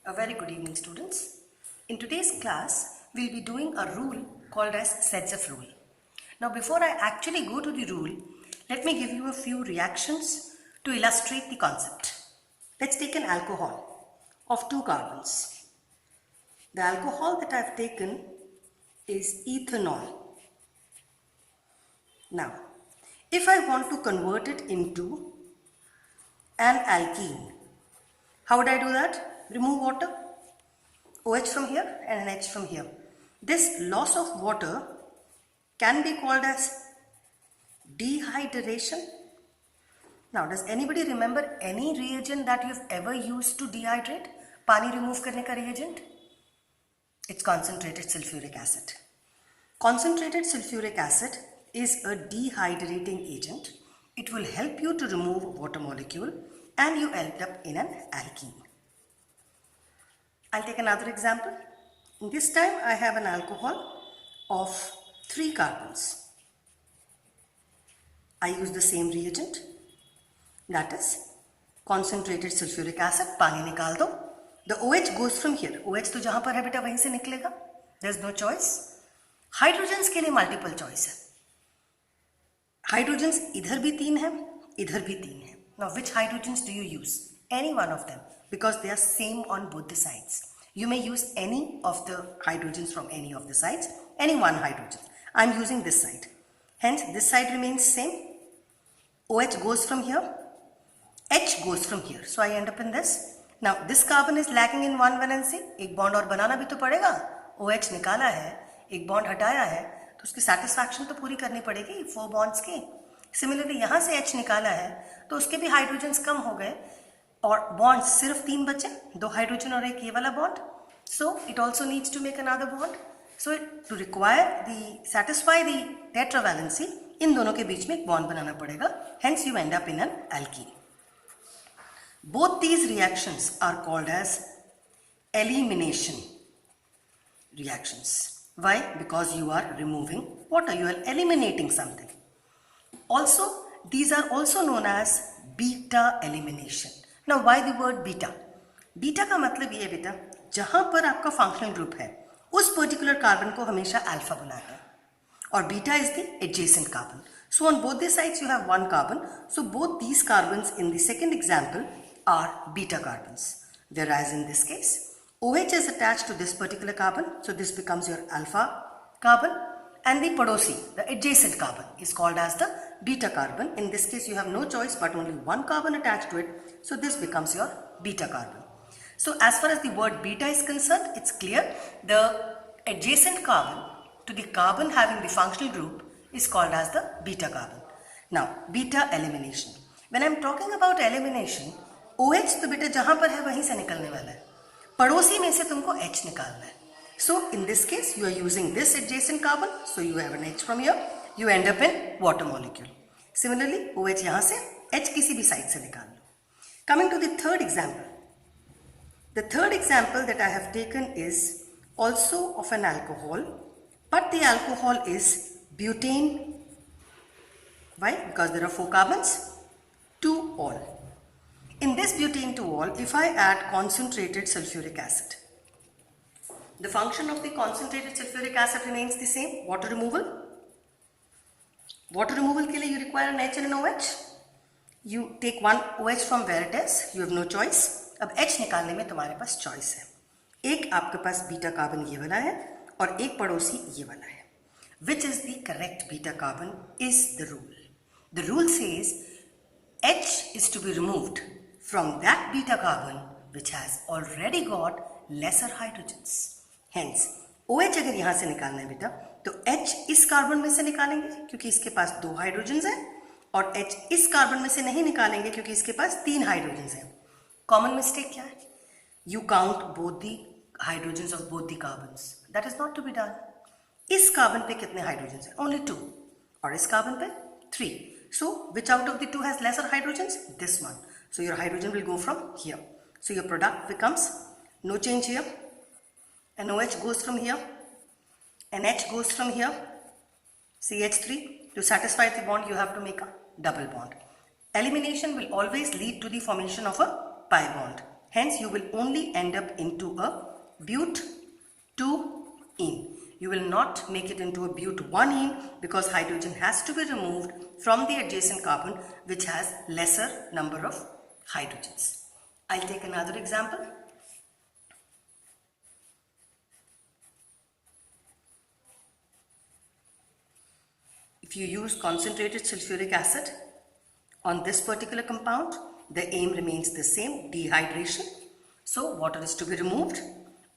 A very good evening, students. In today's class, we'll be doing a rule called as sets of rule. Now, before I actually go to the rule, let me give you a few reactions to illustrate the concept. Let's take an alcohol of 2 carbons. The alcohol that I've taken is ethanol. Now, if I want to convert it into an alkene, how would I do that? Remove water, OH from here and an H from here. This loss of water can be called as dehydration. Now, does anybody remember any reagent that you've ever used to dehydrate? Pani remove karne ka reagent? It's concentrated sulfuric acid. Concentrated sulfuric acid is a dehydrating agent. It will help you to remove water molecule and you end up in an alkene. I'll take another example. This time I have an alcohol of 3 carbons. I use the same reagent, that is concentrated sulfuric acid. पानी निकाल दो. The OH goes from here. OH तो जहाँ पर है बेटा वहीं से निकलेगा. There's no choice. हाइड्रोजन्स के लिए मल्टीपल चॉइस है. हाइड्रोजन्स इधर भी 3 है, इधर भी 3 है. Now which hydrogens do you use? Any one of them, because they are same on both the sides. You may use any of the hydrogens from any of the sides, any one hydrogen. I am using this side. Hence this side remains same. OH goes from here, H goes from here. So I end up in this. Now this carbon is lacking in one valency. एक bond और बनाना भी तो पड़ेगा. OH निकाला है, एक bond हटाया है, तो उसकी satisfaction तो पूरी करनी पड़ेगी 4 bonds की. Similarly यहाँ से H निकाला है, तो उसके भी hydrogens कम हो गए और bonds सिर्फ 3 बचे, 2 हाइड्रोजन और एक ये वाला bond. So it also needs to make another bond. So to satisfy the tetravalency, इन दोनों के बीच में एक bond बनाना पड़ेगा. Hence you end up in an alkene. Both these reactions are called as elimination reactions. Why? Because you are removing water, you are eliminating something. Also, these are also known as beta elimination. Now, why the word beta? Beta का मतलब ये बेटा, जहाँ पर आपका functional group है, उस particular carbon को हमेशा alpha बुलाते हैं, और beta is the adjacent carbon. So on both the sides you have one carbon. So both these carbons in the second example are beta carbons. Whereas in this case, OH is attached to this particular carbon, so this becomes your alpha carbon, and the padosi, the adjacent carbon, is called as the beta carbon. In this case, you have no choice but only one carbon attached to it, so this becomes your beta carbon. So as far as the word beta is concerned, it's clear. The adjacent carbon to the carbon having the functional group is called as the beta carbon. Now, beta elimination. When I'm talking about elimination, OH तो बेटा जहाँ पर है वहीं से निकलने वाला है, पड़ोसी में से तुमको H निकालना है. So in this case, you are using this adjacent carbon, so you have an H from here, you end up in water molecule. Similarly, OH यहाँ से, H किसी भी side से निकाल लो. Coming to the third example. The third example that I have taken is also of an alcohol, but the alcohol is butane. Why? Because there are 4 carbons, 2 all. In this butane 2 all, if I add concentrated sulfuric acid, the function of the concentrated sulfuric acid remains the same, water removal. Water removal के लिए you require an H and an OH. You take one OH from where it is, you have no choice. अब H निकालने में तुम्हारे पास choice है. एक आपके पास beta carbon ये वाला है और एक पड़ोसी ये वाला है. Which is the correct beta carbon is the rule. The rule says H is to be removed from that beta carbon which has already got lesser hydrogens. Hence, OH अगर यहाँ से निकालना है बेटा, तो H इस कार्बन में से निकालेंगे क्योंकि इसके पास 2 हाइड्रोजन्स हैं, और H इस कार्बन में से नहीं निकालेंगे क्योंकि इसके पास 3 हाइड्रोजन्स हैं. कॉमन मिस्टेक क्या है? You count both the hydrogens of both the carbons. That is not to be done. इस कार्बन पे कितने हाइड्रोजन्स हैं? Only 2. और इस कार्बन पे 3. So, which out of the 2 has lesser hydrogens? This one. So, your hydrogen will go from here. So, your product becomes no change here. An OH goes from here. An H goes from here. CH3. To satisfy the bond, you have to make a double bond. Elimination will always lead to the formation of a pi bond. Hence, you will only end up into a but-2-ene. You will not make it into a but-1-ene because hydrogen has to be removed from the adjacent carbon which has lesser number of hydrogens. I'll take another example. If you use concentrated sulfuric acid on this particular compound, the aim remains the same, dehydration. So water is to be removed.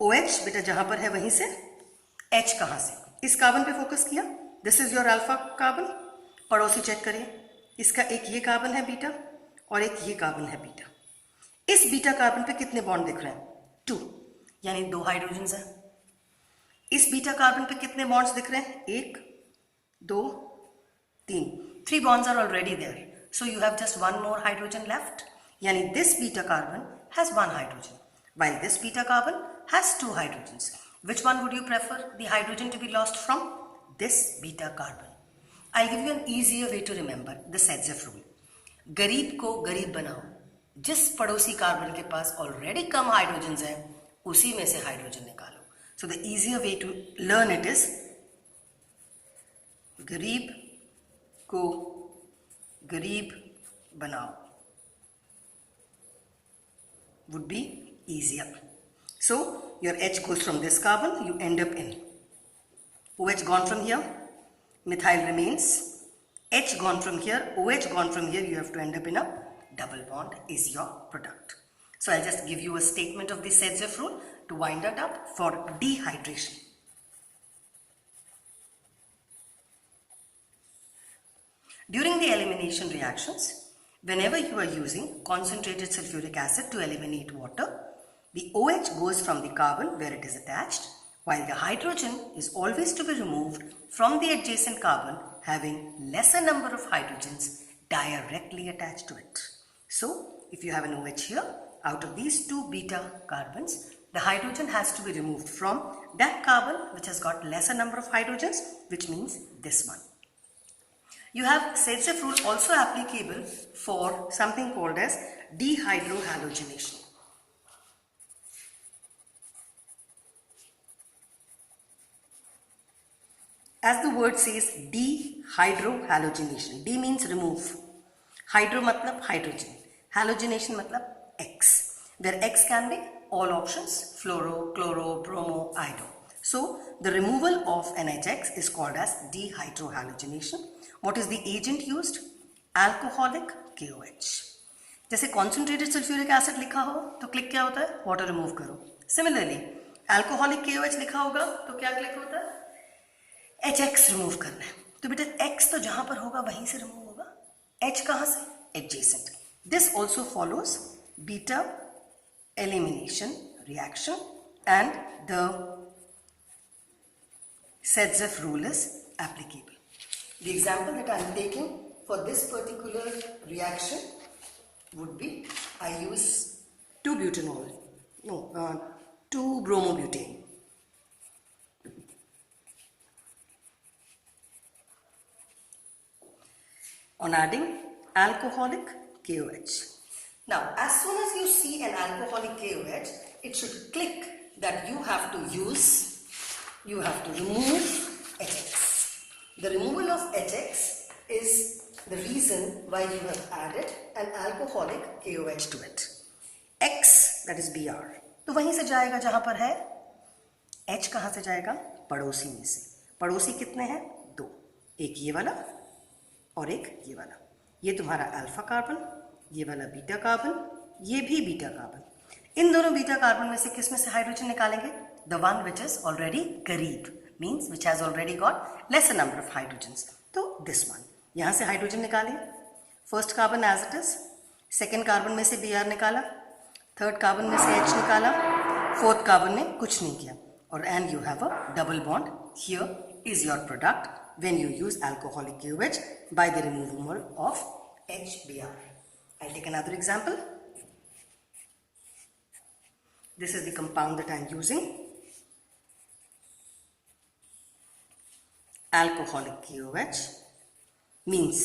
OH बेटा जहां पर है वहीं से, H कहां से? इस carbon पे फोकस किया. This is your alpha carbon. पड़ोसी चेक करिए, इसका एक ये कार्बन है बीटा और एक ये कार्बन है बीटा. इस बीटा कार्बन पे कितने बॉन्ड दिख रहे हैं? 2, यानी 2 हाइड्रोजन्स हैं. इस बीटा कार्बन पे कितने बॉन्ड्स दिख रहे हैं? 1, 2, 3. 3 bonds are already there. So you have just one more hydrogen left. Yani this beta carbon has 1 hydrogen, while this beta carbon has 2 hydrogens. Which one would you prefer the hydrogen to be lost from? This beta carbon. I'll give you an easier way to remember the Sedgwick rule. गरीब को गरीब बनाओ. जिस पड़ोसी carbon के पास already कम hydrogens हैं, उसी में से हाइड्रोजन निकालो. So the easier way to learn it is गरीब को गरीब बनाओ would be easier. So your H goes from this carbon, you end up in OH gone from here, methyl remains, H gone from here, OH gone from here, you have to end up in a double bond is your product. So I'll just give you a statement of the Sedgwick rule to wind it up for dehydration. During the elimination reactions, whenever you are using concentrated sulfuric acid to eliminate water, the OH goes from the carbon where it is attached, while the hydrogen is always to be removed from the adjacent carbon having lesser number of hydrogens directly attached to it. So, if you have an OH here, out of these 2 beta carbons, the hydrogen has to be removed from that carbon which has got lesser number of hydrogens, which means this one. You have Sedgwick rule also applicable for something called as dehydrohalogenation. As the word says, dehydrohalogenation. D means remove. Hydro matlab hydrogen. Halogenation matlab X. Where X can be all options, fluoro, chloro, bromo, iodo. So the removal of NHX is called as dehydrohalogenation. What is the agent used? Alcoholic KOH. जैसे concentrated sulfuric acid लिखा हो तो click क्या होता है? Water remove करो. Similarly, alcoholic KOH लिखा होगा तो क्या क्लिक होता है? HX remove करना है. तो बेटा X तो जहां पर होगा वहीं से remove होगा. H कहां से? Adjacent. This also follows beta elimination reaction and the Sedgwick rule is applicable. The example that I am taking for this particular reaction would be, I use 2-bromobutane. On adding alcoholic KOH. Now, as soon as you see an alcoholic KOH, it should click that you have to remove HX. The removal of HX is the reason why you have added an alcoholic KOH to it. X, that is Br. तो वहीं से जाएगा जहां पर है. H कहां से जाएगा? पड़ोसी में से. पड़ोसी कितने हैं? 2. एक ये वाला और एक ये वाला. ये तुम्हारा अल्फा कार्बन, ये वाला बीटा कार्बन, ये भी बीटा कार्बन. इन दोनों बीटा कार्बन में से किस में से हाइड्रोजन निकालेंगे? The one which is already करीब, means which has already got lesser number of hydrogens. तो this one. यहाँ से हाइड्रोजन निकालिए. First carbon as it is, second carbon में से Br निकाला, थर्ड कार्बन में से H निकाला, फोर्थ कार्बन ने कुछ नहीं किया, और and you have a double bond. Here is your product when you use alcoholic KOH by the removal of HBr. I'll take another example. This is the compound that I am using. Alcoholic KOH means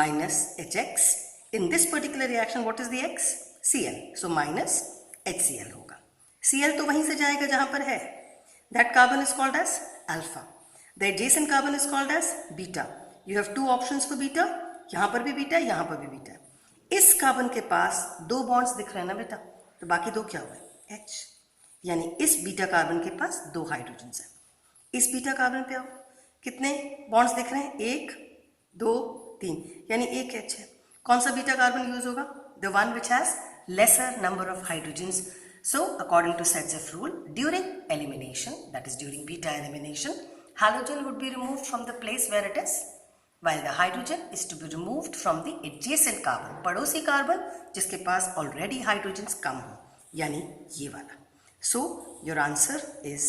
minus HX. In this particular reaction, what is the X? Cl. So minus HCl होगा। Cl तो वहीं से जाएगा जहां पर है, that carbon is called as alpha, the adjacent carbon is called as beta. You have two options for beta, यहां पर भी बीटा, यहां पर भी बीटा। इस कार्बन के पास दो बॉन्ड्स दिख रहे हैं ना बेटा, तो बाकी दो क्या हुए, H, यानी इस बीटा कार्बन के पास दो हाइड्रोजन है। इस बीटा कार्बन पे आओ, कितने बॉन्ड्स दिख रहे हैं, 1 2 3, यानी एक H है। कौन सा बीटा कार्बन यूज होगा, the one which has lesser number of hydrogens. So according to Setzeff rule, during elimination, that is during beta elimination, halogen would be removed from the place where it is, while the hydrogen is to be removed from the adjacent carbon, पड़ोसी carbon जिसके पास already hydrogens कम हो, यानी ये वाला। So your answer is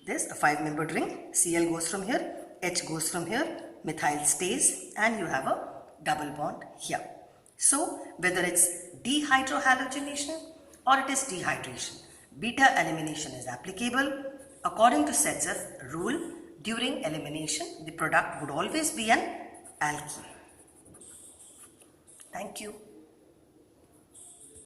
this, a 5-membered ring, Cl goes from here, H goes from here, methyl stays, and you have a double bond here. So whether it's dehydrohalogenation or it is dehydration, beta elimination is applicable. According to Setzeff rule, during elimination, the product would always be an alkene. Thank you.